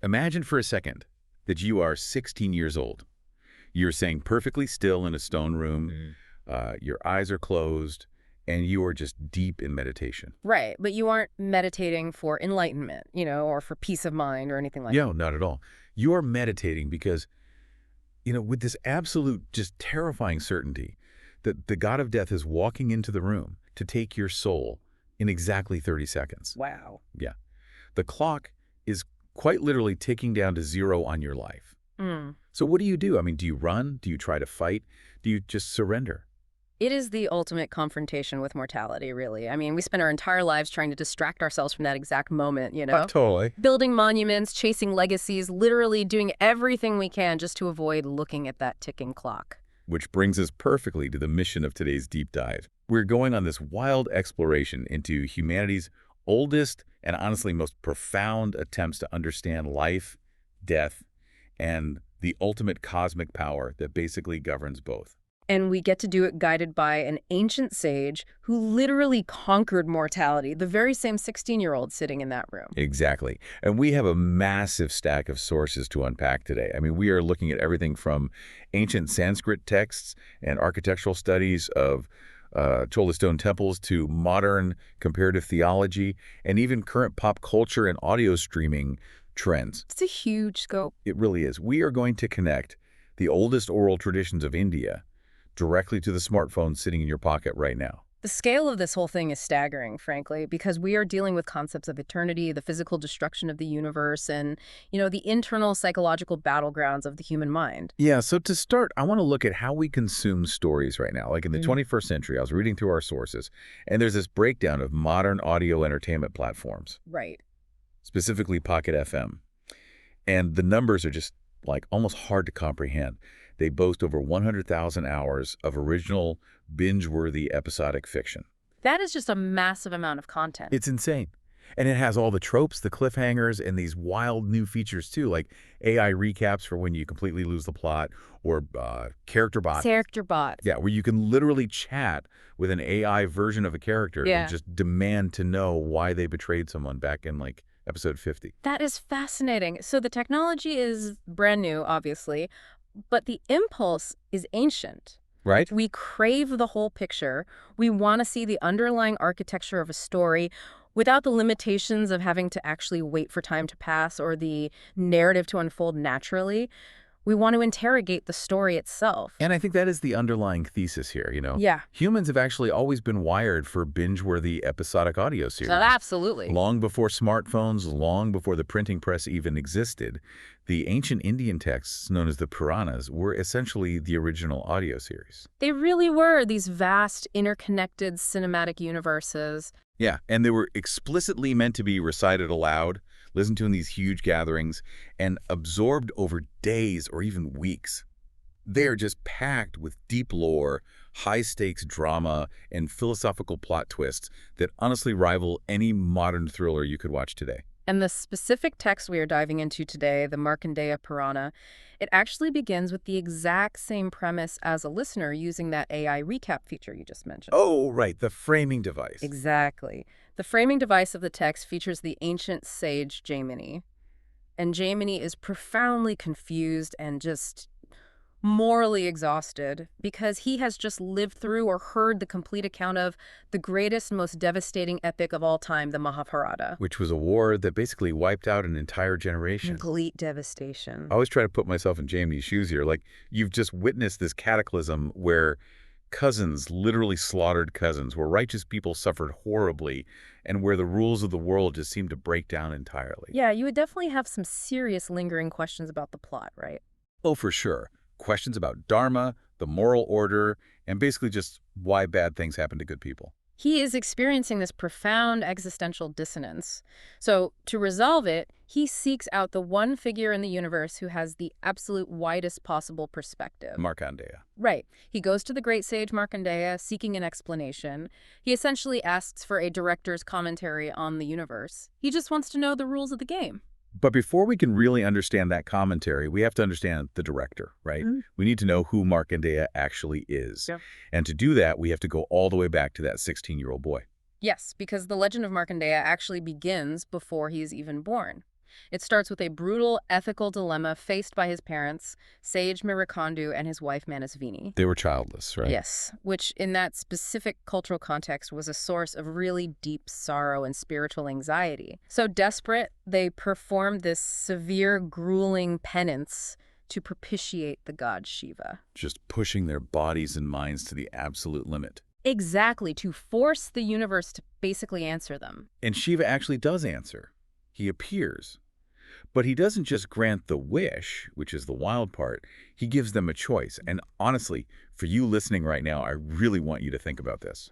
Imagine for a second that you are 16 years old. You're sitting perfectly still in a stone room, your eyes are closed, and you are just deep in meditation. Right, but you aren't meditating for enlightenment, or for peace of mind or anything like that. No, not at all. You are meditating because, with this absolute, just terrifying certainty that the god of death is walking into the room to take your soul in exactly 30 seconds. Wow. Yeah. The clock is quite literally ticking down to zero on your life. So what do? I mean, do you run? Do you try to fight? Do you just surrender? It is the ultimate confrontation with mortality, really. I mean, we spend our entire lives trying to distract ourselves from that exact moment, Totally. Building monuments, chasing legacies, literally doing everything we can just to avoid looking at that ticking clock. Which brings us perfectly to the mission of today's deep dive. We're going on this wild exploration into humanity's oldest and honestly most profound attempts to understand life, death, and the ultimate cosmic power that basically governs both. And we get to do it guided by an ancient sage who literally conquered mortality, the very same 16-year-old sitting in that room. Exactly. And we have a massive stack of sources to unpack today. I mean, we are looking at everything from ancient Sanskrit texts and architectural studies of Chola stone temples to modern comparative theology and even current pop culture and audio streaming trends. It's a huge scope. It really is. We are going to connect the oldest oral traditions of India directly to the smartphone sitting in your pocket right now. The scale of this whole thing is staggering, frankly, because we are dealing with concepts of eternity, the physical destruction of the universe, and, the internal psychological battlegrounds of the human mind. Yeah, so to start, I want to look at how we consume stories right now. Like in the 21st century, I was reading through our sources, and there's this breakdown of modern audio entertainment platforms. Right. Specifically Pocket FM. And the numbers are just almost hard to comprehend. They boast over 100,000 hours of original, binge-worthy episodic fiction. That is just a massive amount of content. It's insane. And it has all the tropes, the cliffhangers, and these wild new features too, like AI recaps for when you completely lose the plot, or character bots. Character bots. Yeah, where you can literally chat with an AI version of a character and just demand to know why they betrayed someone back in episode 50. That is fascinating. So the technology is brand new, obviously, but the impulse is ancient. Right? We crave the whole picture. We want to see the underlying architecture of a story without the limitations of having to actually wait for time to pass or the narrative to unfold naturally. We want to interrogate the story itself. And I think that is the underlying thesis here, Yeah. Humans have actually always been wired for binge-worthy episodic audio series. Absolutely. Long before smartphones, long before the printing press even existed, the ancient Indian texts, known as the Puranas, were essentially the original audio series. They really were these vast, interconnected cinematic universes. Yeah, and they were explicitly meant to be recited aloud, listened to in these huge gatherings, and absorbed over days or even weeks. They are just packed with deep lore, high-stakes drama, and philosophical plot twists that honestly rival any modern thriller you could watch today. And the specific text we are diving into today, the Markandeya Purana, it actually begins with the exact same premise as a listener using that AI recap feature you just mentioned. Oh, right, the framing device. Exactly. The framing device of the text features the ancient sage Jaimini. And Jaimini is profoundly confused and just morally exhausted because he has just lived through or heard the complete account of the greatest, most devastating epic of all time, the Mahabharata. Which was a war that basically wiped out an entire generation. Complete devastation. I always try to put myself in Jamie's shoes here. You've just witnessed this cataclysm where cousins literally slaughtered cousins, where righteous people suffered horribly, and where the rules of the world just seemed to break down entirely. Yeah, you would definitely have some serious lingering questions about the plot, right? Oh, for sure. Questions about dharma, the moral order, and basically just why bad things happen to good people. He is experiencing this profound existential dissonance. So to resolve it, he seeks out the one figure in the universe who has the absolute widest possible perspective. Markandeya. Right. He goes to the great sage Markandeya seeking an explanation. He essentially asks for a director's commentary on the universe. He just wants to know the rules of the game. But before we can really understand that commentary, we have to understand the director, right? We need to know who Markandeya actually is. Yeah. And to do that, we have to go all the way back to that 16-year-old boy. Yes, because the legend of Markandeya actually begins before he is even born. It starts with a brutal ethical dilemma faced by his parents, Sage Mirakandu and his wife Manasvini. They were childless, right? Yes, which in that specific cultural context was a source of really deep sorrow and spiritual anxiety. So desperate, they performed this severe, grueling penance to propitiate the god Shiva. Just pushing their bodies and minds to the absolute limit. Exactly, to force the universe to basically answer them. And Shiva actually does answer. He appears. But he doesn't just grant the wish, which is the wild part. He gives them a choice. And honestly, for you listening right now, I really want you to think about this.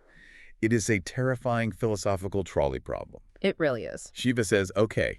It is a terrifying philosophical trolley problem. It really is. Shiva says, okay,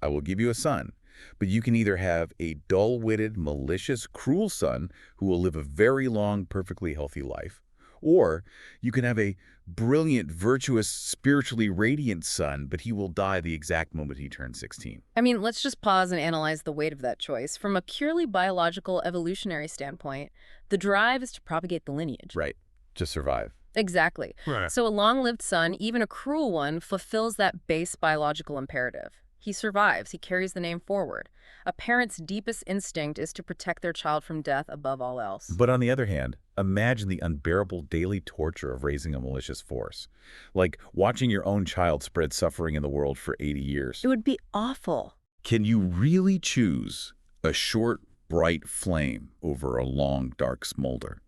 I will give you a son, but you can either have a dull-witted, malicious, cruel son who will live a very long, perfectly healthy life, or you can have a brilliant, virtuous, spiritually radiant son, but he will die the exact moment he turns 16. I mean, let's just pause and analyze the weight of that choice. From a purely biological, evolutionary standpoint, the drive is to propagate the lineage. Right. To survive. Exactly. Right. So a long-lived son, even a cruel one, fulfills that base biological imperative. He survives. He carries the name forward. A parent's deepest instinct is to protect their child from death above all else. But on the other hand, imagine the unbearable daily torture of raising a malicious force. Like watching your own child spread suffering in the world for 80 years. It would be awful. Can you really choose a short, bright flame over a long, dark smolder?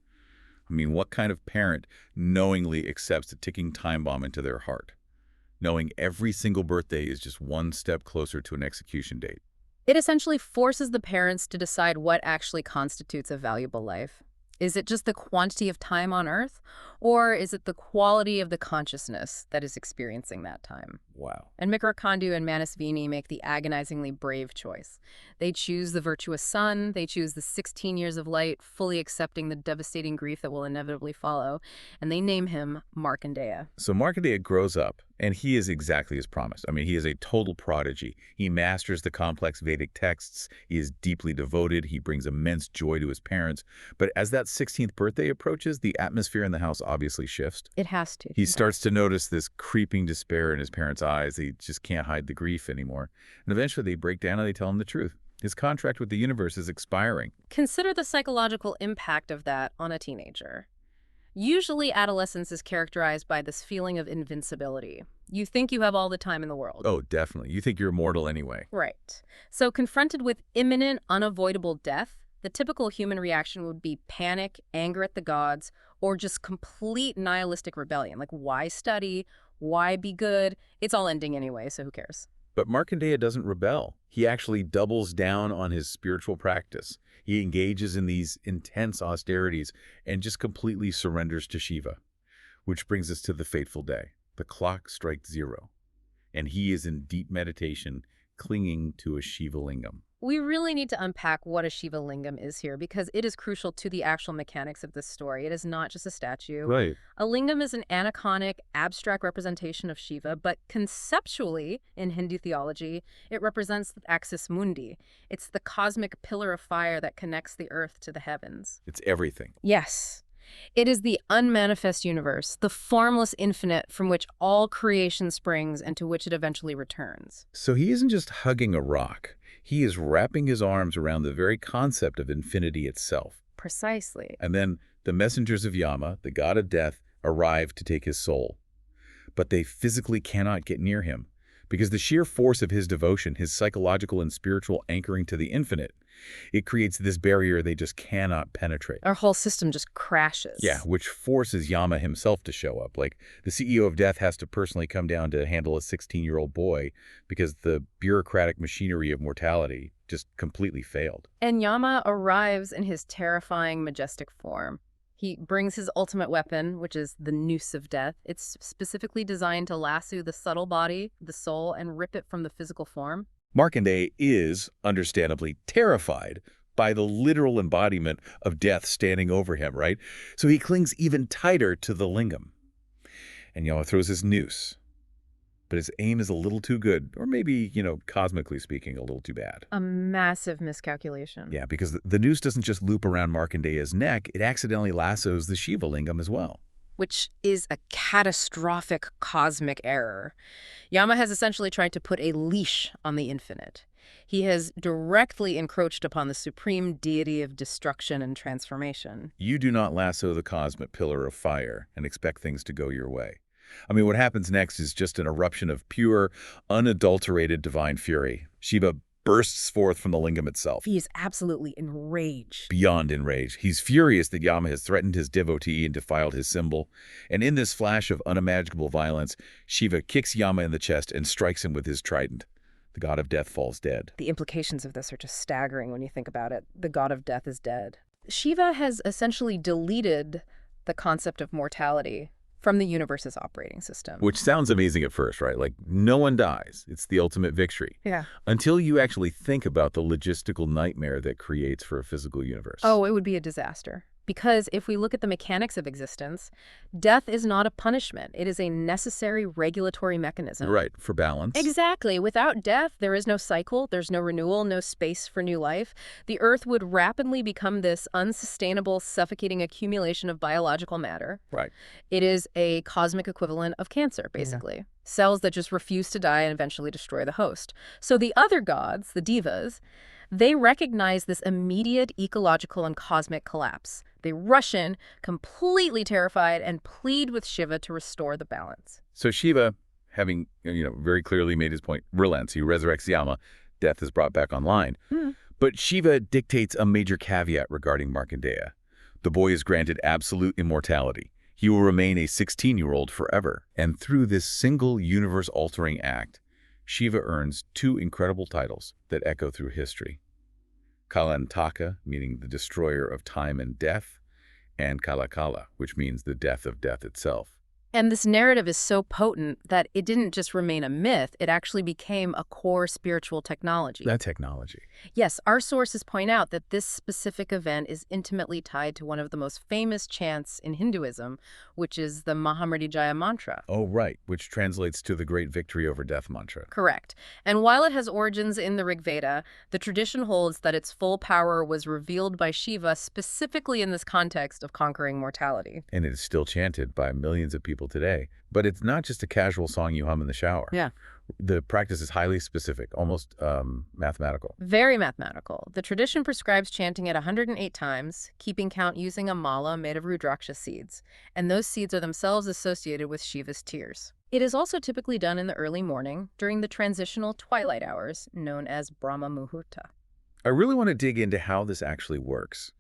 I mean, what kind of parent knowingly accepts a ticking time bomb into their heart, knowing every single birthday is just one step closer to an execution date? It essentially forces the parents to decide what actually constitutes a valuable life. Is it just the quantity of time on Earth, or is it the quality of the consciousness that is experiencing that time? Wow. And Mirakandu and Manasvini make the agonizingly brave choice. They choose the virtuous son, they choose the 16 years of light, fully accepting the devastating grief that will inevitably follow, and they name him Markandeya. So Markandeya grows up, and he is exactly as promised. I mean, he is a total prodigy. He masters the complex Vedic texts. He is deeply devoted. He brings immense joy to his parents. But as that 16th birthday approaches, the atmosphere in the house obviously shifts. It has to. He starts to notice this creeping despair in his parents' eyes. They just can't hide the grief anymore. And eventually they break down and they tell him the truth. His contract with the universe is expiring. Consider the psychological impact of that on a teenager. Usually adolescence is characterized by this feeling of invincibility. You think you have all the time in the world. Oh, definitely. You think you're immortal anyway. Right. So confronted with imminent, unavoidable death, the typical human reaction would be panic, anger at the gods, or just complete nihilistic rebellion. Like, why study? Why be good? It's all ending anyway, so who cares? But Markandeya doesn't rebel. He actually doubles down on his spiritual practice. He engages in these intense austerities and just completely surrenders to Shiva. Which brings us to the fateful day. The clock strikes 0, and he is in deep meditation, clinging to a Shiva lingam. We really need to unpack what a Shiva lingam is here, because it is crucial to the actual mechanics of this story. It is not just a statue. Right. A lingam is an aniconic, abstract representation of Shiva, but conceptually, in Hindu theology, it represents the axis mundi. It's the cosmic pillar of fire that connects the earth to the heavens. It's everything. Yes. It is the unmanifest universe, the formless infinite from which all creation springs and to which it eventually returns. So he isn't just hugging a rock. He is wrapping his arms around the very concept of infinity itself. Precisely. And then the messengers of Yama, the god of death, arrive to take his soul. But they physically cannot get near him, because the sheer force of his devotion, his psychological and spiritual anchoring to the infinite, it creates this barrier they just cannot penetrate. Our whole system just crashes. Yeah, which forces Yama himself to show up. Like, the CEO of Death has to personally come down to handle a 16-year-old boy because the bureaucratic machinery of mortality just completely failed. And Yama arrives in his terrifying, majestic form. He brings his ultimate weapon, which is the noose of death. It's specifically designed to lasso the subtle body, the soul, and rip it from the physical form. Markandeya is, understandably, terrified by the literal embodiment of death standing over him, right? So he clings even tighter to the lingam. And Yama throws his noose. But his aim is a little too good, or maybe, cosmically speaking, a little too bad. A massive miscalculation. Yeah, because the noose doesn't just loop around Markandeya's neck, it accidentally lassos the Shiva lingam as well. Which is a catastrophic cosmic error. Yama has essentially tried to put a leash on the infinite. He has directly encroached upon the supreme deity of destruction and transformation. You do not lasso the cosmic pillar of fire and expect things to go your way. I mean, what happens next is just an eruption of pure, unadulterated divine fury. Shiva bursts forth from the lingam itself. He is absolutely enraged. Beyond enraged, he's furious that Yama has threatened his devotee and defiled his symbol. And in this flash of unimaginable violence, Shiva kicks Yama in the chest and strikes him with his trident. The god of death falls dead. The implications of this are just staggering when you think about it. The god of death is dead. Shiva has essentially deleted the concept of mortality from the universe's operating system. Which sounds amazing at first, right? Like, no one dies. It's the ultimate victory. Yeah. Until you actually think about the logistical nightmare that creates for a physical universe. Oh, it would be a disaster. Because if we look at the mechanics of existence, death is not a punishment. It is a necessary regulatory mechanism. Right, for balance. Exactly. Without death, there is no cycle, there's no renewal, no space for new life. The Earth would rapidly become this unsustainable, suffocating accumulation of biological matter. Right. It is a cosmic equivalent of cancer, basically. Yeah. Cells that just refuse to die and eventually destroy the host. So the other gods, the devas, they recognize this immediate ecological and cosmic collapse. They rush in, completely terrified, and plead with Shiva to restore the balance. So Shiva, having very clearly made his point, relents. He resurrects Yama. Death is brought back online. But Shiva dictates a major caveat regarding Markandeya. The boy is granted absolute immortality. He will remain a 16-year-old forever. And through this single universe-altering act, Shiva earns two incredible titles that echo through history. Kalantaka, meaning the destroyer of time and death, and Kalakala, which means the death of death itself. And this narrative is so potent that it didn't just remain a myth, it actually became a core spiritual technology. That technology. Yes, our sources point out that this specific event is intimately tied to one of the most famous chants in Hinduism, which is the Mahamriti Jaya mantra. Oh, right, which translates to the great victory over death mantra. Correct. And while it has origins in the Rig Veda, the tradition holds that its full power was revealed by Shiva specifically in this context of conquering mortality. And it is still chanted by millions of people today. But it's not just a casual song you hum in the shower. Yeah. The practice is highly specific, almost mathematical. Very mathematical. The tradition prescribes chanting it 108 times, keeping count using a mala made of rudraksha seeds. And those seeds are themselves associated with Shiva's tears. It is also typically done in the early morning, during the transitional twilight hours, known as Brahma Muhurta. I really want to dig into how this actually works.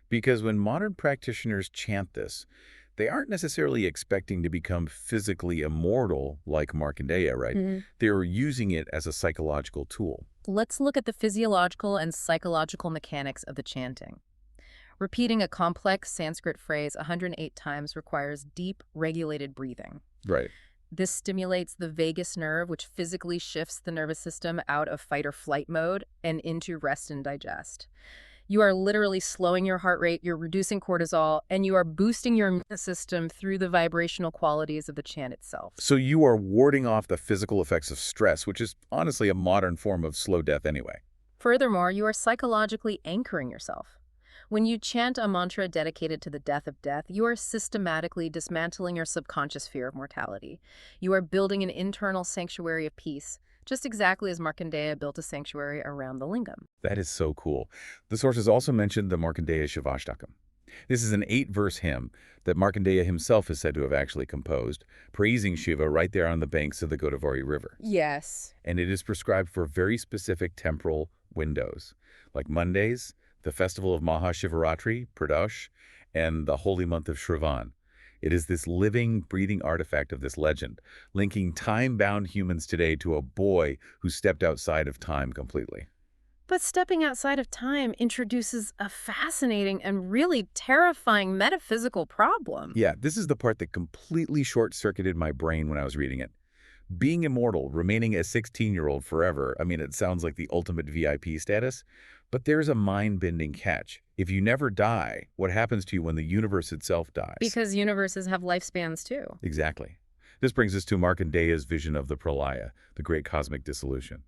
Because when modern practitioners chant this, they aren't necessarily expecting to become physically immortal like Markandeya, right? They're using it as a psychological tool. Let's look at the physiological and psychological mechanics of the chanting. Repeating a complex Sanskrit phrase 108 times requires deep, regulated breathing. Right. This stimulates the vagus nerve, which physically shifts the nervous system out of fight or flight mode and into rest and digest. You are literally slowing your heart rate, you're reducing cortisol, and you are boosting your immune system through the vibrational qualities of the chant itself. So you are warding off the physical effects of stress, which is honestly a modern form of slow death anyway. Furthermore, you are psychologically anchoring yourself. When you chant a mantra dedicated to the death of death, you are systematically dismantling your subconscious fear of mortality. You are building an internal sanctuary of peace, just exactly as Markandeya built a sanctuary around the lingam. That is so cool. The sources also mentioned the Markandeya Shivashtakam. This is an 8-verse hymn that Markandeya himself is said to have actually composed, praising Shiva right there on the banks of the Godavari River. Yes. And it is prescribed for very specific temporal windows, like Mondays, the festival of Mahashivaratri, Pradosh, and the holy month of Shravan. It is this living, breathing artifact of this legend, linking time-bound humans today to a boy who stepped outside of time completely. But stepping outside of time introduces a fascinating and really terrifying metaphysical problem. Yeah, this is the part that completely short-circuited my brain when I was reading it. Being immortal, remaining a 16-year-old forever, I mean, it sounds like the ultimate VIP status, but there's a mind-bending catch. If you never die, what happens to you when the universe itself dies? Because universes have lifespans too. Exactly. This brings us to Markandeya's vision of the pralaya, the great cosmic dissolution.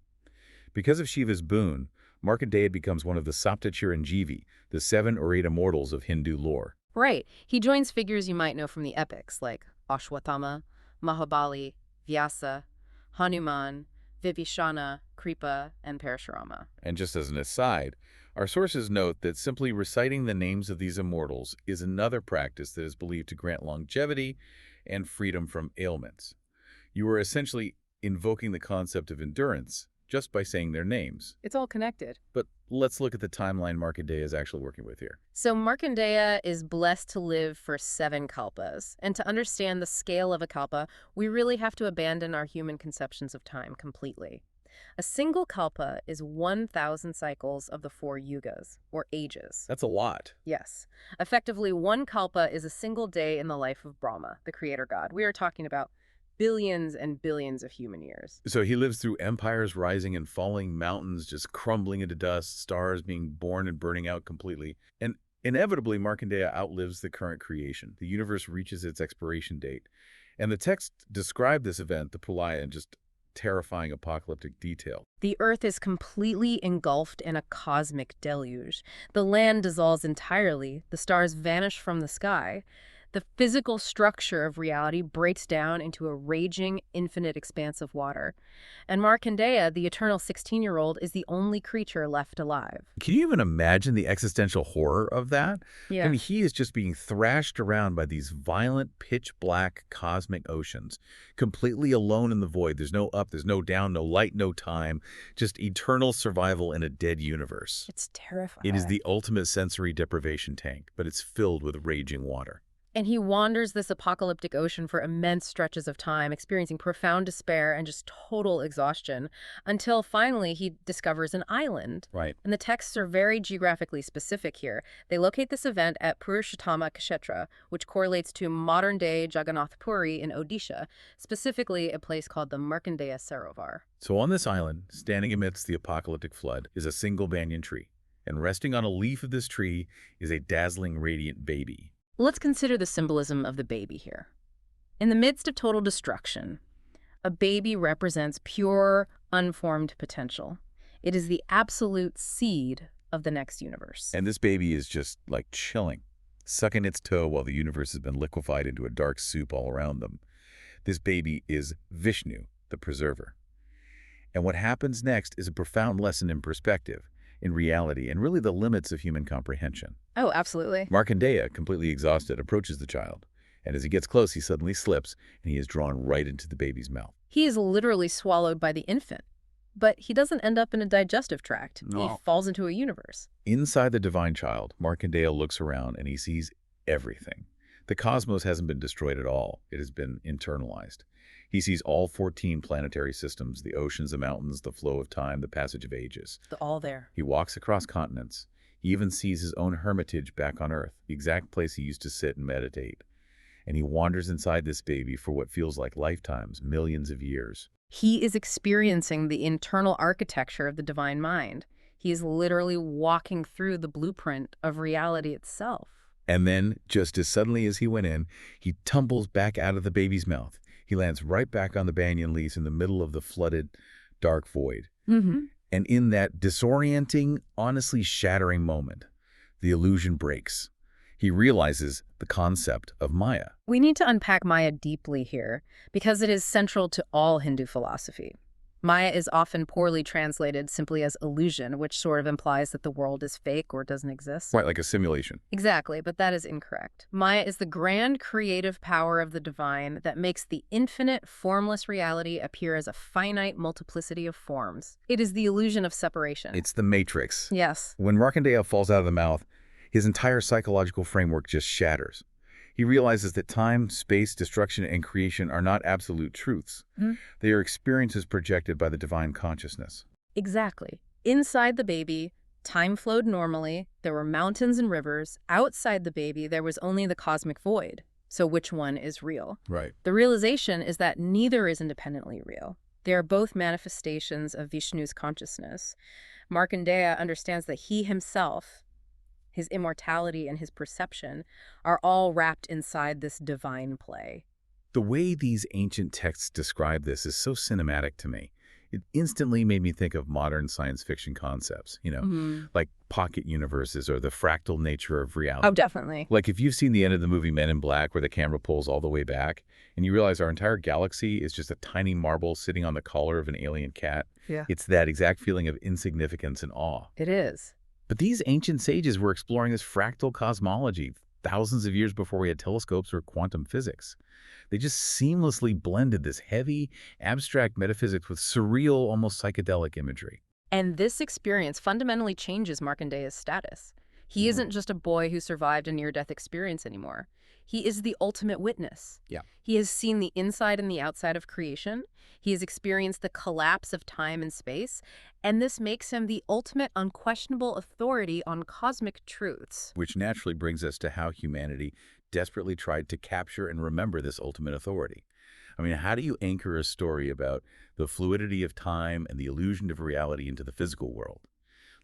Because of Shiva's boon, Markandeya becomes one of the Saptachiranjeevi, the 7 or 8 immortals of Hindu lore. Right. He joins figures you might know from the epics like Ashwatthama, Mahabali, Vyasa, Hanuman, Vibhishana, Kripa, and Parashurama. And just as an aside, our sources note that simply reciting the names of these immortals is another practice that is believed to grant longevity and freedom from ailments. You are essentially invoking the concept of endurance just by saying their names. It's all connected. But let's look at the timeline Markandeya is actually working with here. So Markandeya is blessed to live for 7 kalpas. And to understand the scale of a kalpa, we really have to abandon our human conceptions of time completely. A single kalpa is 1,000 cycles of the 4 yugas, or ages. That's a lot. Yes. Effectively, 1 kalpa is a single day in the life of Brahma, the creator god. We are talking about billions and billions of human years. So he lives through empires rising and falling, mountains just crumbling into dust, stars being born and burning out completely. And inevitably, Markandeya outlives the current creation. The universe reaches its expiration date. And the text described this event, the pralaya, in just terrifying apocalyptic detail. The earth is completely engulfed in a cosmic deluge. The land dissolves entirely. The stars vanish from the sky. The physical structure of reality breaks down into a raging, infinite expanse of water. And Markandeya, the eternal 16-year-old, is the only creature left alive. Can you even imagine the existential horror of that? Yeah. I mean, he is just being thrashed around by these violent, pitch-black cosmic oceans, completely alone in the void. There's no up, there's no down, no light, no time, just eternal survival in a dead universe. It's terrifying. It is the ultimate sensory deprivation tank, but it's filled with raging water. And he wanders this apocalyptic ocean for immense stretches of time, experiencing profound despair and just total exhaustion, until finally he discovers an island. Right. And the texts are very geographically specific here. They locate this event at Purushottama Kshetra, which correlates to modern-day Jagannath Puri in Odisha, specifically a place called the Markandeya Sarovar. So on this island, standing amidst the apocalyptic flood, is a single banyan tree. And resting on a leaf of this tree is a dazzling, radiant baby. Let's consider the symbolism of the baby here. In the midst of total destruction, a baby represents pure, unformed potential. It is the absolute seed of the next universe. And this baby is just like chilling, sucking its toe while the universe has been liquefied into a dark soup all around them. This baby is Vishnu, the preserver. And what happens next is a profound lesson in perspective, in reality, and really the limits of human comprehension. Oh, absolutely. Markandeya, completely exhausted, approaches the child. And as he gets close, he suddenly slips, and he is drawn right into the baby's mouth. He is literally swallowed by the infant. But he doesn't end up in a digestive tract. No. He falls into a universe. Inside the divine child, Markandeya looks around, and he sees everything. The cosmos hasn't been destroyed at all. It has been internalized. He sees all 14 planetary systems, the oceans, the mountains, the flow of time, the passage of ages. They're all there. He walks across continents. He even sees his own hermitage back on Earth, the exact place he used to sit and meditate. And he wanders inside this baby for what feels like lifetimes, millions of years. He is experiencing the internal architecture of the divine mind. He is literally walking through the blueprint of reality itself. And then, just as suddenly as he went in, he tumbles back out of the baby's mouth. He lands right back on the banyan leaves in the middle of the flooded, dark void. Mm-hmm. And in that disorienting, honestly shattering moment, the illusion breaks. He realizes the concept of Maya. We need to unpack Maya deeply here, because it is central to all Hindu philosophy. Maya is often poorly translated simply as illusion, which sort of implies that the world is fake or doesn't exist. Right, like a simulation. Exactly, but that is incorrect. Maya is the grand creative power of the divine that makes the infinite, formless reality appear as a finite multiplicity of forms. It is the illusion of separation. It's the matrix. Yes. When Markandeya falls out of the mouth, his entire psychological framework just shatters. He realizes that time, space, destruction, and creation are not absolute truths. Mm-hmm. They are experiences projected by the divine consciousness. Exactly. Inside the baby, time flowed normally. There were mountains and rivers. Outside the baby, there was only the cosmic void. So which one is real? Right. The realization is that neither is independently real. They are both manifestations of Vishnu's consciousness. Markandeya understands that he himself, his immortality and his perception, are all wrapped inside this divine play. The way these ancient texts describe this is so cinematic to me. It instantly made me think of modern science fiction concepts, Mhm. like pocket universes or the fractal nature of Oh, reality. definitely. Like if you've seen the end of the movie Men in Black where the camera pulls all the way back and you realize our entire galaxy is just a tiny marble sitting on the collar of an alien cat, Yeah. it's that exact feeling of insignificance and awe. It is. But these ancient sages were exploring this fractal cosmology thousands of years before we had telescopes or quantum physics. They just seamlessly blended this heavy, abstract metaphysics with surreal, almost psychedelic imagery. And this experience fundamentally changes Markandeya's status. He isn't just a boy who survived a near-death experience anymore. He is the ultimate witness. Yeah. He has seen the inside and the outside of creation. He has experienced the collapse of time and space. And this makes him the ultimate unquestionable authority on cosmic truths. Which naturally brings us to how humanity desperately tried to capture and remember this ultimate authority. I mean, how do you anchor a story about the fluidity of time and the illusion of reality into the physical world?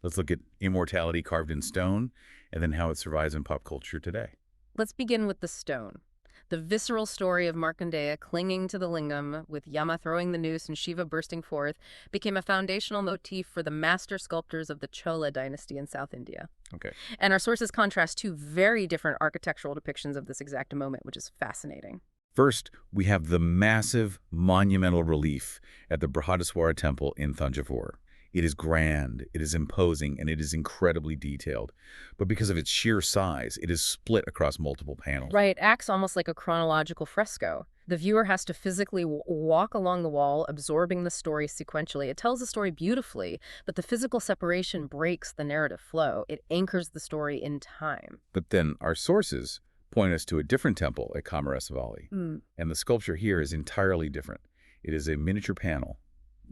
Let's look at immortality carved in stone and then how it survives in pop culture today. Let's begin with the stone. The visceral story of Markandeya clinging to the lingam, with Yama throwing the noose and Shiva bursting forth, became a foundational motif for the master sculptors of the Chola dynasty in South India. Okay. And our sources contrast two very different architectural depictions of this exact moment, which is fascinating. First, we have the massive monumental relief at the Brihadiswara Temple in Thanjavur. It is grand, it is imposing, and it is incredibly detailed. But because of its sheer size, it is split across multiple panels. Right, it acts almost like a chronological fresco. The viewer has to physically walk along the wall, absorbing the story sequentially. It tells the story beautifully, but the physical separation breaks the narrative flow. It anchors the story in time. But then our sources point us to a different temple at Kamaresavali. And the sculpture here is entirely different. It is a miniature panel,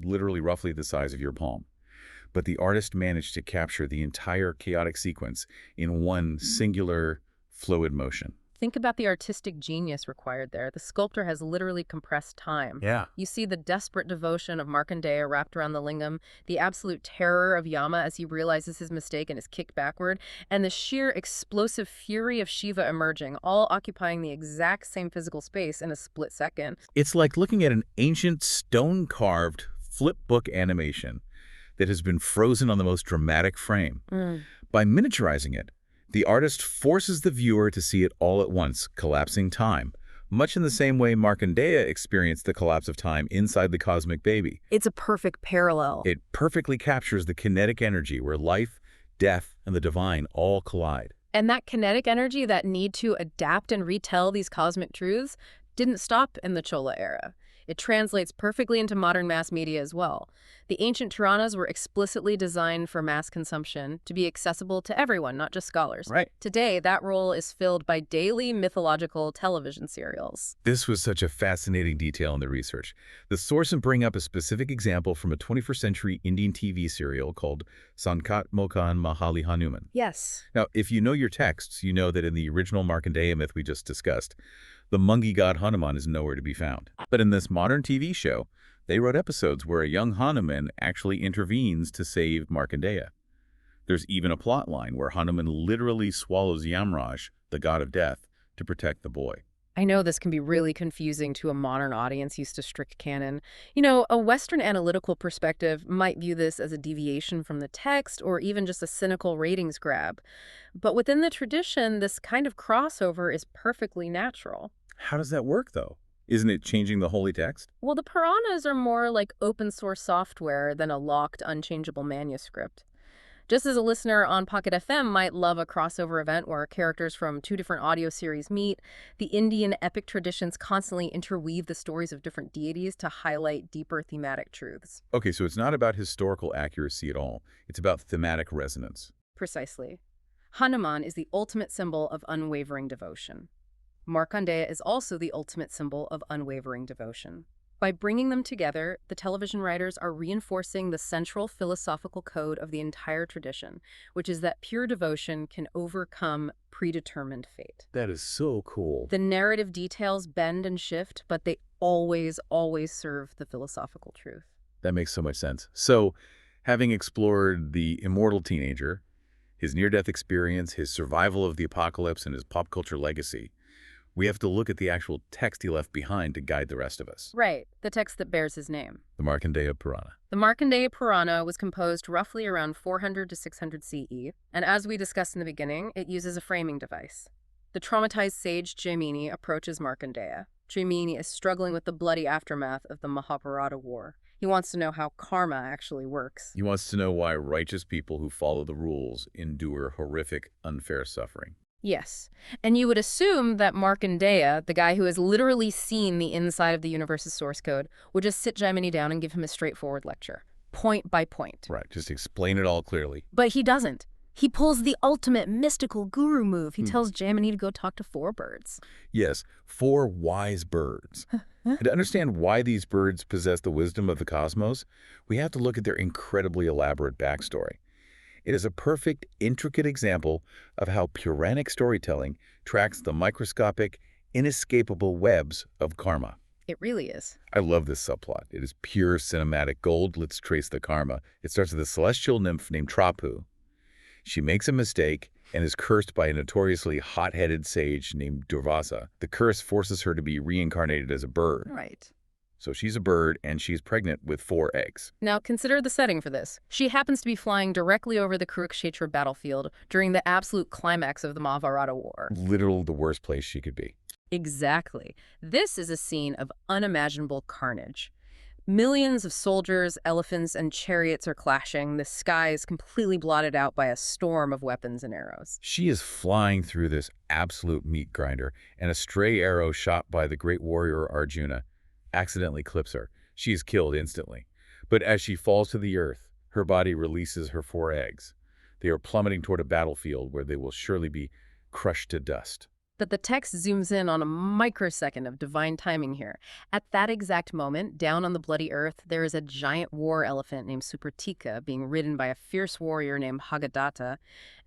literally roughly the size of your palm. But the artist managed to capture the entire chaotic sequence in one singular, fluid motion. Think about the artistic genius required there. The sculptor has literally compressed time. Yeah. You see the desperate devotion of Markandeya wrapped around the lingam, the absolute terror of Yama as he realizes his mistake and is kicked backward, and the sheer explosive fury of Shiva emerging, all occupying the exact same physical space in a split second. It's like looking at an ancient stone-carved flip book animation that has been frozen on the most dramatic frame. By miniaturizing it, the artist forces the viewer to see it all at once, collapsing time, much in the same way Markandeya experienced the collapse of time inside the cosmic baby. It's a perfect parallel. It perfectly captures the kinetic energy where life, death, and the divine all collide. And that kinetic energy, that need to adapt and retell these cosmic truths, didn't stop in the Chola era. It translates perfectly into modern mass media as well. The ancient Puranas were explicitly designed for mass consumption, to be accessible to everyone, not just scholars. Right. Today, that role is filled by daily mythological television serials. This was such a fascinating detail in the research. The sources bring up a specific example from a 21st century Indian TV serial called Sankat Mokan Mahali Hanuman. Yes. Now, if you know your texts, you know that in the original Markandeya myth we just discussed, the Mungi god Hanuman is nowhere to be found. But in this modern TV show, they wrote episodes where a young Hanuman actually intervenes to save Markandeya. There's even a plot line where Hanuman literally swallows Yamraj, the god of death, to protect the boy. I know this can be really confusing to a modern audience used to strict canon. You know, a Western analytical perspective might view this as a deviation from the text or even just a cynical ratings grab. But within the tradition, this kind of crossover is perfectly natural. How does that work, though? Isn't it changing the holy text? Well, the Puranas are more like open source software than a locked, unchangeable manuscript. Just as a listener on Pocket FM might love a crossover event where characters from two different audio series meet, the Indian epic traditions constantly interweave the stories of different deities to highlight deeper thematic truths. Okay, so it's not about historical accuracy at all. It's about thematic resonance. Precisely. Hanuman is the ultimate symbol of unwavering devotion. Markandeya is also the ultimate symbol of unwavering devotion. By bringing them together, the television writers are reinforcing the central philosophical code of the entire tradition, which is that pure devotion can overcome predetermined fate. That is so cool. The narrative details bend and shift, but they always serve the philosophical truth. That makes so much sense. So, having explored the immortal teenager, his near-death experience, his survival of the apocalypse, and his pop culture legacy, We have to look at the actual text he left behind to guide the rest of us. Right, the text that bears his name. The Markandeya Purana. The Markandeya Purana was composed roughly around 400 to 600 CE, and as we discussed in the beginning, it uses a framing device. The traumatized sage Jaimini approaches Markandeya. Jaimini is struggling with the bloody aftermath of the Mahabharata War. He wants to know how karma actually works. He wants to know why righteous people who follow the rules endure horrific, unfair suffering. Yes, and you would assume that Markandeya, the guy who has literally seen the inside of the universe's source code, would just sit Jaimini down and give him a straightforward lecture, point by point. Right, just explain it all clearly. But he doesn't. He pulls the ultimate mystical guru move. He tells Jaimini to go talk to 4 birds. Yes, 4 wise birds. And to understand why these birds possess the wisdom of the cosmos, we have to look at their incredibly elaborate backstory. It is a perfect, intricate example of how Puranic storytelling tracks the microscopic, inescapable webs of karma. It really is. I love this subplot. It is pure cinematic gold. Let's trace the karma. It starts with a celestial nymph named Trapu. She makes a mistake and is cursed by a notoriously hot-headed sage named Durvasa. The curse forces her to be reincarnated as a bird. Right. So she's a bird, and she's pregnant with 4 eggs. Now, consider the setting for this. She happens to be flying directly over the Kurukshetra battlefield during the absolute climax of the Mahabharata War. Literally the worst place she could be. Exactly. This is a scene of unimaginable carnage. Millions of soldiers, elephants, and chariots are clashing. The sky is completely blotted out by a storm of weapons and arrows. She is flying through this absolute meat grinder, and a stray arrow shot by the great warrior Arjuna accidentally clips her. She is killed instantly. But as she falls to the earth, her body releases her 4 eggs. They are plummeting toward a battlefield where they will surely be crushed to dust. But the text zooms in on a microsecond of divine timing here. At that exact moment, down on the bloody earth, there is a giant war elephant named Supratika being ridden by a fierce warrior named Hagadatta,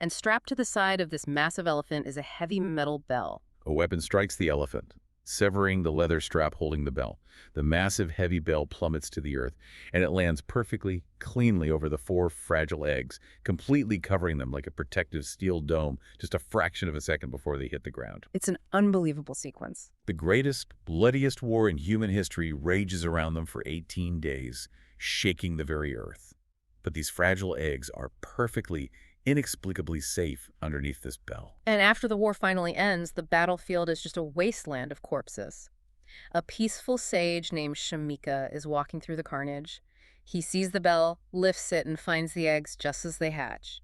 and strapped to the side of this massive elephant is a heavy metal bell. A weapon strikes the elephant, severing the leather strap holding the bell. The massive, heavy bell plummets to the earth, and it lands perfectly, cleanly over the 4 fragile eggs, completely covering them like a protective steel dome just a fraction of a second before they hit the ground. It's an unbelievable sequence. The greatest, bloodiest war in human history rages around them for 18 days, shaking the very earth. But these fragile eggs are perfectly, inexplicably safe underneath this bell. And after the war finally ends, the battlefield is just a wasteland of corpses. A peaceful sage named Shamika is walking through the carnage. He sees the bell, lifts it, and finds the eggs just as they hatch.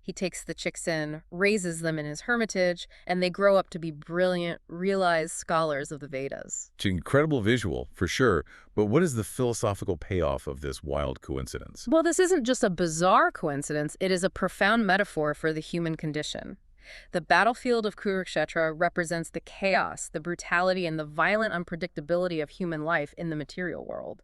He takes the chicks in, raises them in his hermitage, and they grow up to be brilliant, realized scholars of the Vedas. It's an incredible visual, for sure, but what is the philosophical payoff of this wild coincidence? Well, this isn't just a bizarre coincidence, it is a profound metaphor for the human condition. The battlefield of Kurukshetra represents the chaos, the brutality, and the violent unpredictability of human life in the material world.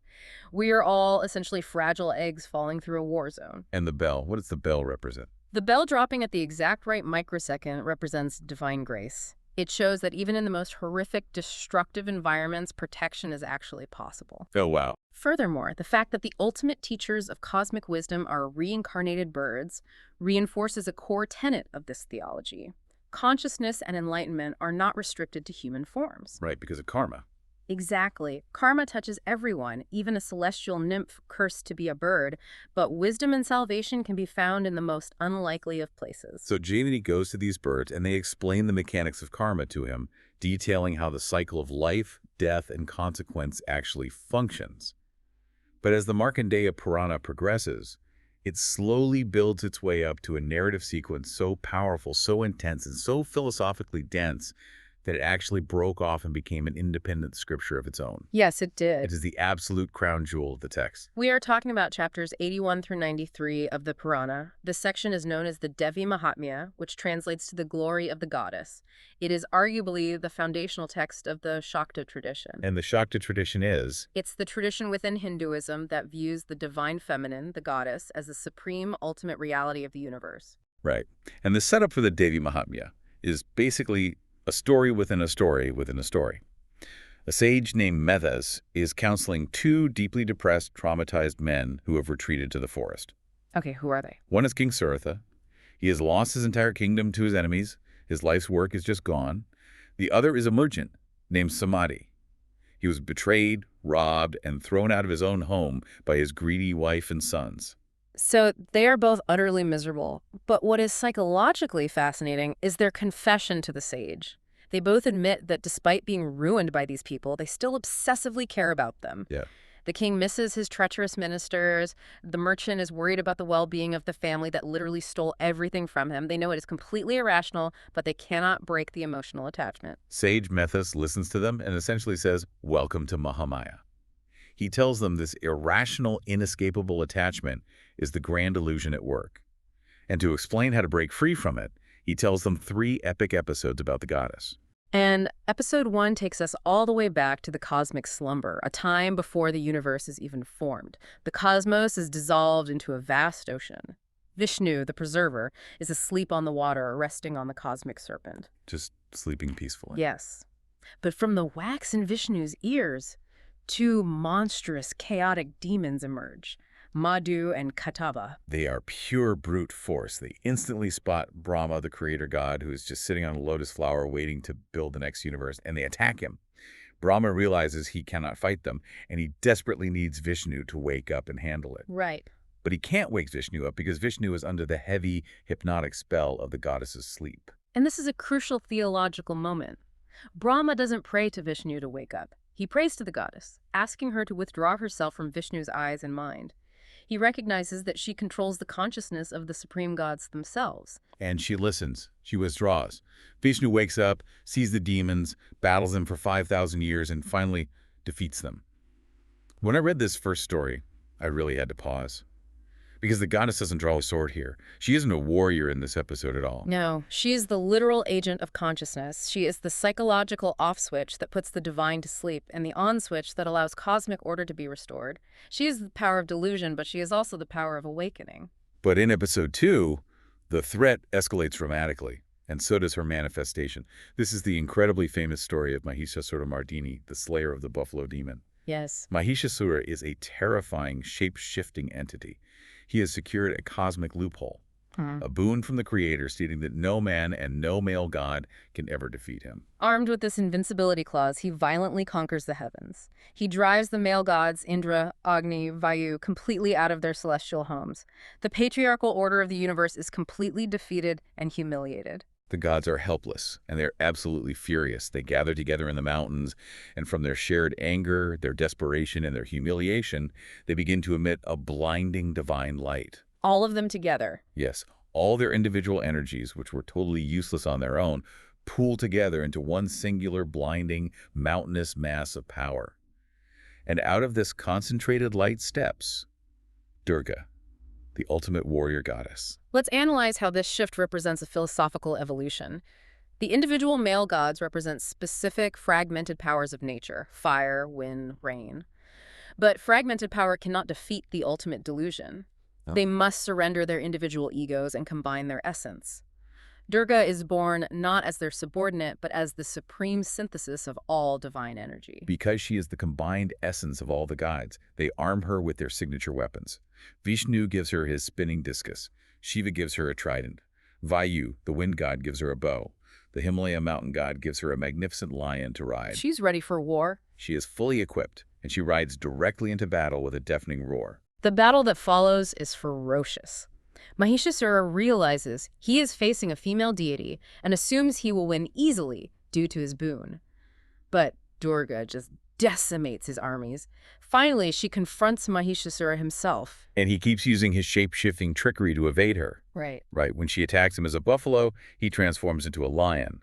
We are all essentially fragile eggs falling through a war zone. And the bell, what does the bell represent? The bell dropping at the exact right microsecond represents divine grace. It shows that even in the most horrific, destructive environments, protection is actually possible. Oh, wow. Furthermore, the fact that the ultimate teachers of cosmic wisdom are reincarnated birds reinforces a core tenet of this theology. Consciousness and enlightenment are not restricted to human forms. Right, because of karma. Exactly. Karma touches everyone, even a celestial nymph cursed to be a bird, but wisdom and salvation can be found in the most unlikely of places. So Jaimini goes to these birds, and they explain the mechanics of karma to him, detailing how the cycle of life, death, and consequence actually functions. But as the Markandeya Purana progresses, it slowly builds its way up to a narrative sequence so powerful, so intense, and so philosophically dense that it actually broke off and became an independent scripture of its own. Yes, it did. It is the absolute crown jewel of the text. We are talking about chapters 81 through 93 of the Purana. This section is known as the Devi Mahatmya, which translates to the glory of the goddess. It is arguably the foundational text of the Shakta tradition. And the Shakta tradition is? It's the tradition within Hinduism that views the divine feminine, the goddess, as the supreme ultimate reality of the universe. Right. And the setup for the Devi Mahatmya is basically a story within a story within a story. A sage named Methas is counseling 2 deeply depressed, traumatized men who have retreated to the forest. Okay, who are they? One is King Suratha. He has lost his entire kingdom to his enemies. His life's work is just gone. The other is a merchant named Samadhi. He was betrayed, robbed, and thrown out of his own home by his greedy wife and sons. So they are both utterly miserable. But what is psychologically fascinating is their confession to the sage. They both admit that despite being ruined by these people, they still obsessively care about them. Yeah. The king misses his treacherous ministers. The merchant is worried about the well-being of the family that literally stole everything from him. They know it is completely irrational, but they cannot break the emotional attachment. Sage Methus listens to them and essentially says, "Welcome to Mahamaya." He tells them this irrational, inescapable attachment is the grand illusion at work. And to explain how to break free from it, he tells them 3 epic episodes about the goddess. And episode 1 takes us all the way back to the cosmic slumber, a time before the universe is even formed. The cosmos is dissolved into a vast ocean. Vishnu, the preserver, is asleep on the water, resting on the cosmic serpent. Just sleeping peacefully. Yes. But from the wax in Vishnu's ears, 2 monstrous, chaotic demons emerge, Madhu and Katava. They are pure brute force. They instantly spot Brahma, the creator god, who is just sitting on a lotus flower waiting to build the next universe, and they attack him. Brahma realizes he cannot fight them, and he desperately needs Vishnu to wake up and handle it. Right. But he can't wake Vishnu up because Vishnu is under the heavy, hypnotic spell of the goddess's sleep. And this is a crucial theological moment. Brahma doesn't pray to Vishnu to wake up. He prays to the goddess, asking her to withdraw herself from Vishnu's eyes and mind. He recognizes that she controls the consciousness of the supreme gods themselves. And she listens. She withdraws. Vishnu wakes up, sees the demons, battles them for 5,000 years, and finally defeats them. When I read this first story, I really had to pause. Because the goddess doesn't draw a sword here. She isn't a warrior in this episode at all. No, she is the literal agent of consciousness. She is the psychological off switch that puts the divine to sleep and the on switch that allows cosmic order to be restored. She is the power of delusion, but she is also the power of awakening. But in episode 2, the threat escalates dramatically, and so does her manifestation. This is the incredibly famous story of Mahishasura Mardini, the slayer of the buffalo demon. Yes. Mahishasura is a terrifying, shape-shifting entity. He has secured a cosmic loophole, a boon from the creator stating that no man and no male god can ever defeat him. Armed with this invincibility clause, he violently conquers the heavens. He drives the male gods, Indra, Agni, Vayu, completely out of their celestial homes. The patriarchal order of the universe is completely defeated and humiliated. The gods are helpless, and they're absolutely furious. They gather together in the mountains, and from their shared anger, their desperation, and their humiliation, they begin to emit a blinding divine light. All of them together. Yes, all their individual energies, which were totally useless on their own, pool together into one singular, blinding, mountainous mass of power. And out of this concentrated light steps Durga, the ultimate warrior goddess. Let's analyze how this shift represents a philosophical evolution. The individual male gods represent specific fragmented powers of nature, fire, wind, rain. But fragmented power cannot defeat the ultimate delusion. No. They must surrender their individual egos and combine their essence. Durga is born not as their subordinate, but as the supreme synthesis of all divine energy. Because she is the combined essence of all the gods, they arm her with their signature weapons. Vishnu gives her his spinning discus. Shiva gives her a trident. Vayu, the wind god, gives her a bow. The Himalaya mountain god gives her a magnificent lion to ride. She's ready for war. She is fully equipped, and she rides directly into battle with a deafening roar. The battle that follows is ferocious. Mahishasura realizes he is facing a female deity and assumes he will win easily due to his boon. But Durga just decimates his armies. Finally, she confronts Mahishasura himself. And he keeps using his shape-shifting trickery to evade her. Right. When she attacks him as a buffalo, he transforms into a lion.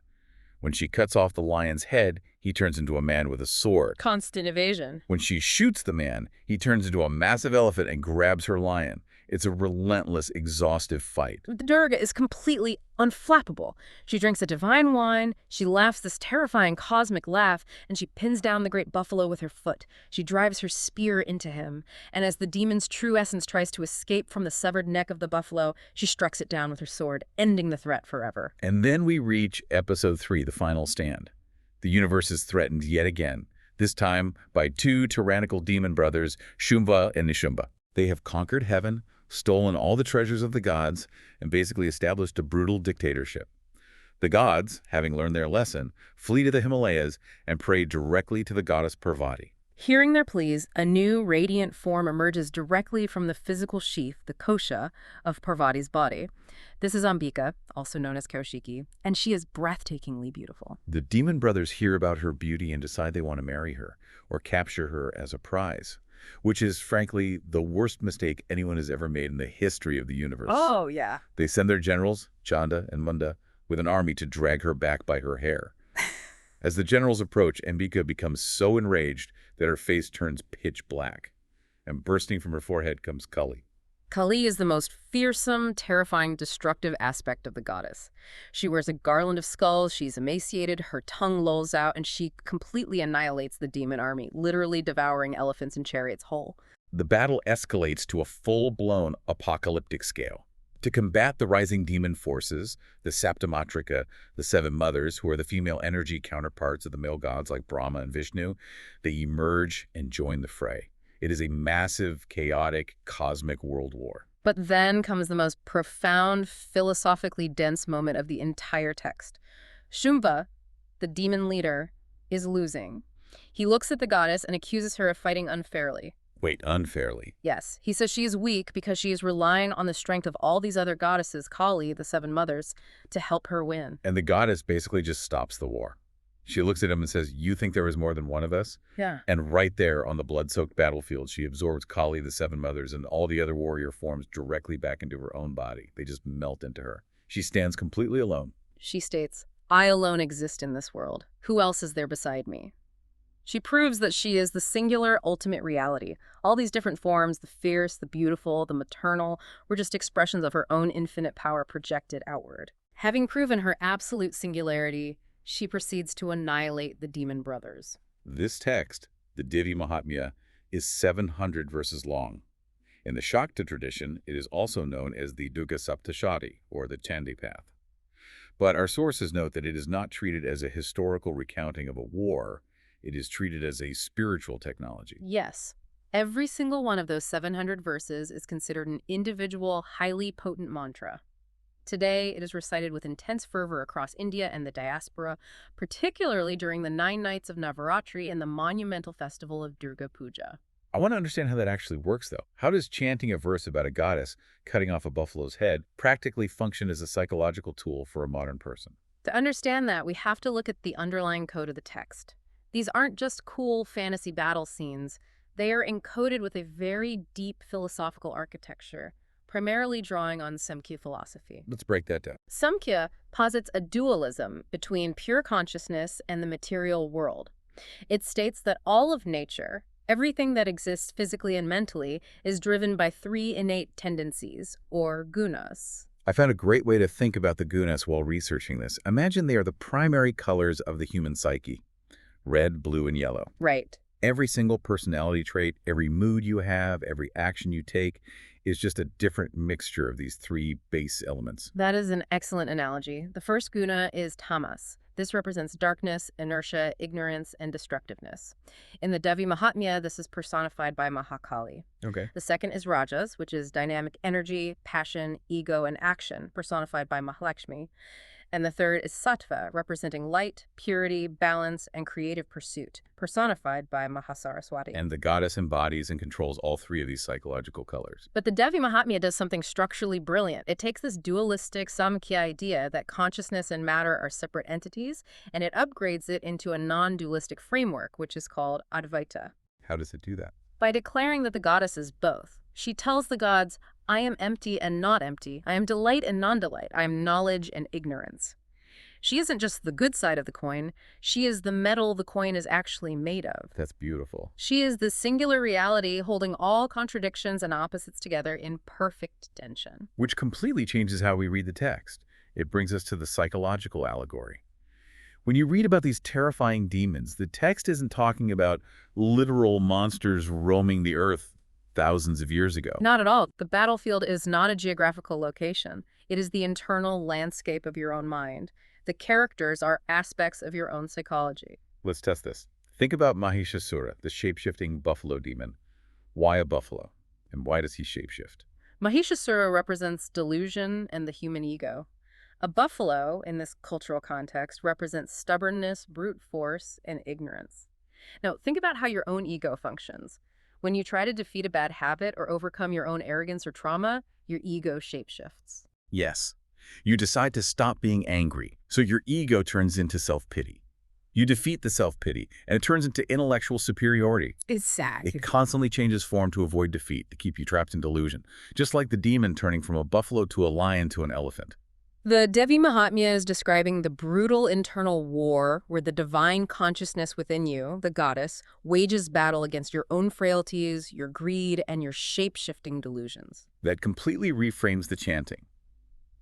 When she cuts off the lion's head, he turns into a man with a sword. Constant evasion. When she shoots the man, he turns into a massive elephant and grabs her lion. It's a relentless, exhaustive fight. Durga is completely unflappable. She drinks a divine wine, she laughs this terrifying cosmic laugh, and she pins down the great buffalo with her foot. She drives her spear into him, and as the demon's true essence tries to escape from the severed neck of the buffalo, she strikes it down with her sword, ending the threat forever. And then we reach episode 3, the final stand. The universe is threatened yet again, this time by 2 tyrannical demon brothers, Shumba and Nishumba. They have conquered heaven, stolen all the treasures of the gods, and basically established a brutal dictatorship. The gods, having learned their lesson, flee to the Himalayas and pray directly to the goddess Parvati. Hearing their pleas, a new radiant form emerges directly from the physical sheath, the kosha, of Parvati's body. This is Ambika, also known as Kaushiki, and she is breathtakingly beautiful. The demon brothers hear about her beauty and decide they want to marry her or capture her as a prize, which is, frankly, the worst mistake anyone has ever made in the history of the universe. Oh, yeah. They send their generals, Chanda and Munda, with an army to drag her back by her hair. As the generals approach, Ambika becomes so enraged that her face turns pitch black, and bursting from her forehead comes Kali. Kali is the most fearsome, terrifying, destructive aspect of the goddess. She wears a garland of skulls, she's emaciated, her tongue lolls out, and she completely annihilates the demon army, literally devouring elephants and chariots whole. The battle escalates to a full-blown apocalyptic scale. To combat the rising demon forces, the Saptamatrika, the Seven Mothers, who are the female energy counterparts of the male gods like Brahma and Vishnu, they emerge and join the fray. It is a massive, chaotic, cosmic world war. But then comes the most profound, philosophically dense moment of the entire text. Shumba, the demon leader, is losing. He looks at the goddess and accuses her of fighting unfairly. Wait, unfairly? Yes, he says she is weak because she is relying on the strength of all these other goddesses, Kali, the Seven Mothers, to help her win. And the goddess basically just stops the war. She looks at him and says, "You think there was more than one of us?" Yeah. And right there on the blood-soaked battlefield, she absorbs Kali, the Seven Mothers, and all the other warrior forms directly back into her own body. They just melt into her. She stands completely alone. She states, "I alone exist in this world. Who else is there beside me?" She proves that she is the singular ultimate reality. All these different forms, the fierce, the beautiful, the maternal, were just expressions of her own infinite power projected outward. Having proven her absolute singularity, she proceeds to annihilate the demon brothers. This text, the Divi Mahatmya, is 700 verses long. In the Shakta tradition, it is also known as the Duga Saptashati, or the Chandi Path. But our sources note that it is not treated as a historical recounting of a war. It is treated as a spiritual technology. Yes. Every single one of those 700 verses is considered an individual, highly potent mantra. Today, it is recited with intense fervor across India and the diaspora, particularly during the 9 nights of Navaratri and the monumental festival of Durga Puja. I want to understand how that actually works, though. How does chanting a verse about a goddess cutting off a buffalo's head practically function as a psychological tool for a modern person? To understand that, we have to look at the underlying code of the text. These aren't just cool fantasy battle scenes. They are encoded with a very deep philosophical architecture, primarily drawing on Samkhya philosophy. Let's break that down. Samkhya posits a dualism between pure consciousness and the material world. It states that all of nature, everything that exists physically and mentally, is driven by 3 innate tendencies, or gunas. I found a great way to think about the gunas while researching this. Imagine they are the primary colors of the human psyche: red, blue, and yellow. Right. Every single personality trait, every mood you have, every action you take is just a different mixture of these 3 base elements. That is an excellent analogy. The first guna is tamas. This represents darkness, inertia, ignorance, and destructiveness. In the Devi Mahatmya, this is personified by Mahakali. Okay. The second is rajas, which is dynamic energy, passion, ego, and action, personified by Mahalakshmi. And the third is sattva, representing light, purity, balance, and creative pursuit, personified by Mahasaraswati. And the goddess embodies and controls all 3 of these psychological colors. But the Devi Mahatmya does something structurally brilliant. It takes this dualistic Samkhya idea that consciousness and matter are separate entities, and it upgrades it into a non-dualistic framework, which is called Advaita. How does it do that? By declaring that the goddess is both. She tells the gods, "I am empty and not empty. I am delight and non-delight. I am knowledge and ignorance." She isn't just the good side of the coin. She is the metal the coin is actually made of. That's beautiful. She is the singular reality holding all contradictions and opposites together in perfect tension. Which completely changes how we read the text. It brings us to the psychological allegory. When you read about these terrifying demons, the text isn't talking about literal monsters roaming the earth thousands of years ago. Not at all. The battlefield is not a geographical location. It is the internal landscape of your own mind. The characters are aspects of your own psychology. Let's test this. Think about Mahishasura, the shape-shifting buffalo demon. Why a buffalo? And why does he shapeshift? Mahishasura represents delusion and the human ego. A buffalo, in this cultural context, represents stubbornness, brute force, and ignorance. Now, think about how your own ego functions. When you try to defeat a bad habit or overcome your own arrogance or trauma, your ego shapeshifts. Yes. You decide to stop being angry, so your ego turns into self-pity. You defeat the self-pity, and it turns into intellectual superiority. Exactly. It constantly changes form to avoid defeat, to keep you trapped in delusion, just like the demon turning from a buffalo to a lion to an elephant. The Devi Mahatmya is describing the brutal internal war where the divine consciousness within you, the goddess, wages battle against your own frailties, your greed, and your shape-shifting delusions. That completely reframes the chanting.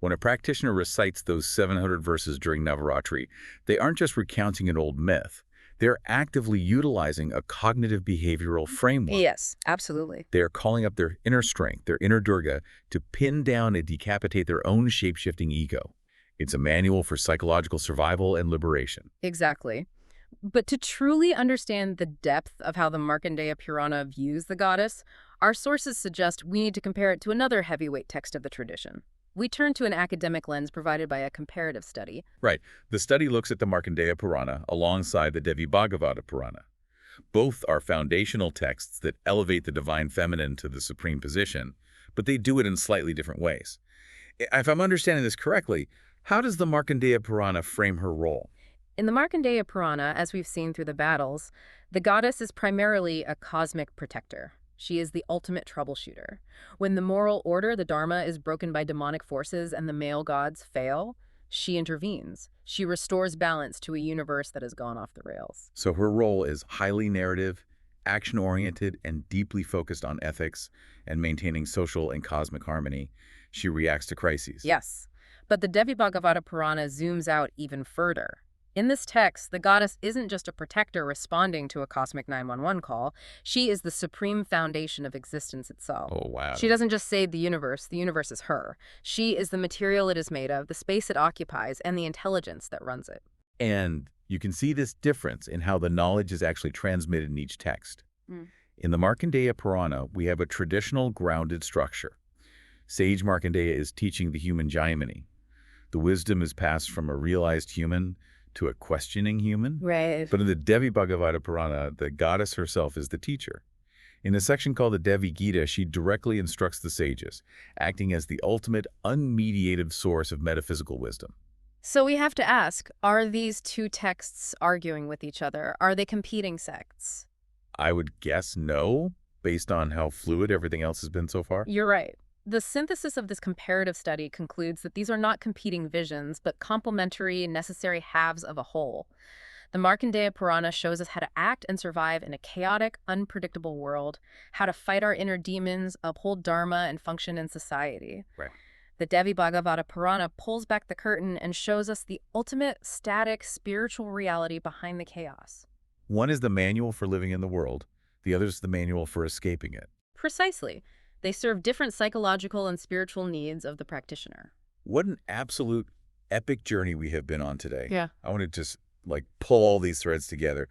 When a practitioner recites those 700 verses during Navaratri, they aren't just recounting an old myth. They're actively utilizing a cognitive behavioral framework. Yes, absolutely. They are calling up their inner strength, their inner Durga, to pin down and decapitate their own shape-shifting ego. It's a manual for psychological survival and liberation. Exactly. But to truly understand the depth of how the Markandeya Purana views the goddess, our sources suggest we need to compare it to another heavyweight text of the tradition. We turn to an academic lens provided by a comparative study. Right. The study looks at the Markandeya Purana alongside the Devi Bhagavata Purana. Both are foundational texts that elevate the divine feminine to the supreme position, but they do it in slightly different ways. If I'm understanding this correctly, how does the Markandeya Purana frame her role? In the Markandeya Purana, as we've seen through the battles, the goddess is primarily a cosmic protector. She is the ultimate troubleshooter. When the moral order, the Dharma, is broken by demonic forces and the male gods fail, she intervenes. She restores balance to a universe that has gone off the rails. So her role is highly narrative, action-oriented, and deeply focused on ethics and maintaining social and cosmic harmony. She reacts to crises. Yes, but the Devi Bhagavata Purana zooms out even further. In this text, the goddess isn't just a protector responding to a cosmic 911 call. She is the supreme foundation of existence itself. Oh, wow. She doesn't just save the universe is her. She is the material it is made of, the space it occupies, and the intelligence that runs it. And you can see this difference in how the knowledge is actually transmitted in each text. Mm. In the Markandeya Purana, we have a traditional grounded structure. Sage Markandeya is teaching the human Jaimini. The wisdom is passed from a realized human to a questioning human. Right. But in the Devi Bhagavata Purana, the goddess herself is the teacher. In a section called the Devi Gita, she directly instructs the sages, acting as the ultimate, unmediated source of metaphysical wisdom. So we have to ask, are these two texts arguing with each other? Are they competing sects? I would guess no, based on how fluid everything else has been so far. You're right. The synthesis of this comparative study concludes that these are not competing visions, but complementary, necessary halves of a whole. The Markandeya Purana shows us how to act and survive in a chaotic, unpredictable world, how to fight our inner demons, uphold dharma, and function in society. Right. The Devi Bhagavata Purana pulls back the curtain and shows us the ultimate, static, spiritual reality behind the chaos. One is the manual for living in the world. The other is the manual for escaping it. Precisely. They serve different psychological and spiritual needs of the practitioner. What an absolute epic journey we have been on today. Yeah. I want to just pull all these threads together.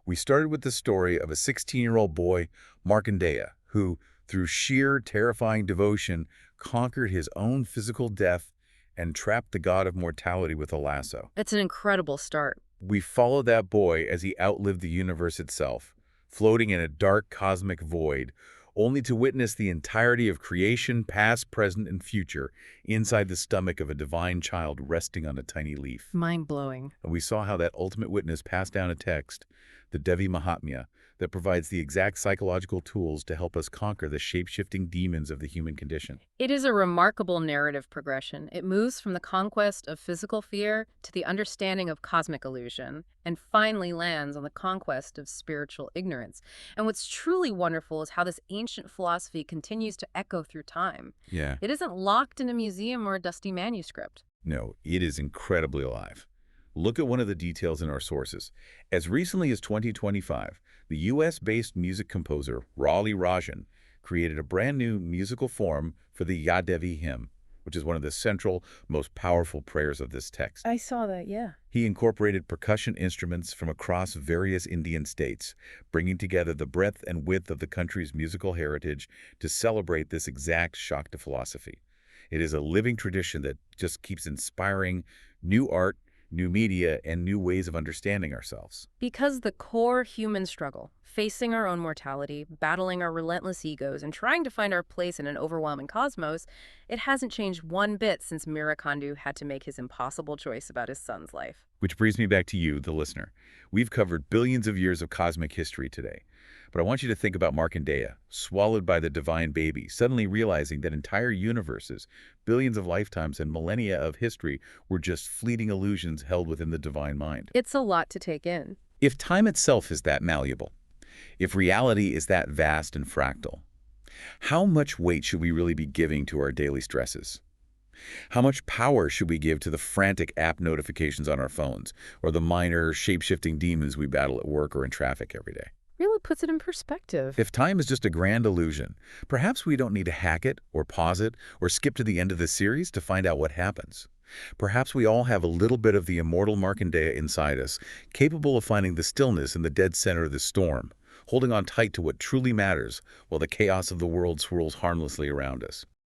We started with the story of a 16-year-old boy, Markandeya, who, through sheer terrifying devotion, conquered his own physical death and trapped the god of mortality with a lasso. It's an incredible start. We followed that boy as he outlived the universe itself, floating in a dark cosmic void, only to witness the entirety of creation, past, present, and future, inside the stomach of a divine child resting on a tiny leaf. Mind-blowing. And we saw how that ultimate witness passed down a text, the Devi Mahatmya, that provides the exact psychological tools to help us conquer the shape-shifting demons of the human condition. It is a remarkable narrative progression. It moves from the conquest of physical fear to the understanding of cosmic illusion, and finally lands on the conquest of spiritual ignorance. And what's truly wonderful is how this ancient philosophy continues to echo through time. Yeah. It isn't locked in a museum or a dusty manuscript. No, it is incredibly alive. Look at one of the details in our sources. As recently as 2025, the U.S.-based music composer Raleigh Rajan created a brand new musical form for the Ya Devi hymn, which is one of the central, most powerful prayers of this text. I saw that, yeah. He incorporated percussion instruments from across various Indian states, bringing together the breadth and width of the country's musical heritage to celebrate this exact Shakta philosophy. It is a living tradition that just keeps inspiring new art, new media, and new ways of understanding ourselves. Because the core human struggle, facing our own mortality, battling our relentless egos, and trying to find our place in an overwhelming cosmos, it hasn't changed one bit since Mirakandu had to make his impossible choice about his son's life. Which brings me back to you, the listener. We've covered billions of years of cosmic history today. But I want you to think about Markandeya, swallowed by the divine baby, suddenly realizing that entire universes, billions of lifetimes, and millennia of history were just fleeting illusions held within the divine mind. It's a lot to take in. If time itself is that malleable, if reality is that vast and fractal, how much weight should we really be giving to our daily stresses? How much power should we give to the frantic app notifications on our phones, or the minor, shape-shifting demons we battle at work or in traffic every day? Really puts it in perspective. If time is just a grand illusion, perhaps we don't need to hack it, or pause it, or skip to the end of the series to find out what happens. Perhaps we all have a little bit of the immortal Markandeya inside us, capable of finding the stillness in the dead center of the storm, holding on tight to what truly matters while the chaos of the world swirls harmlessly around us.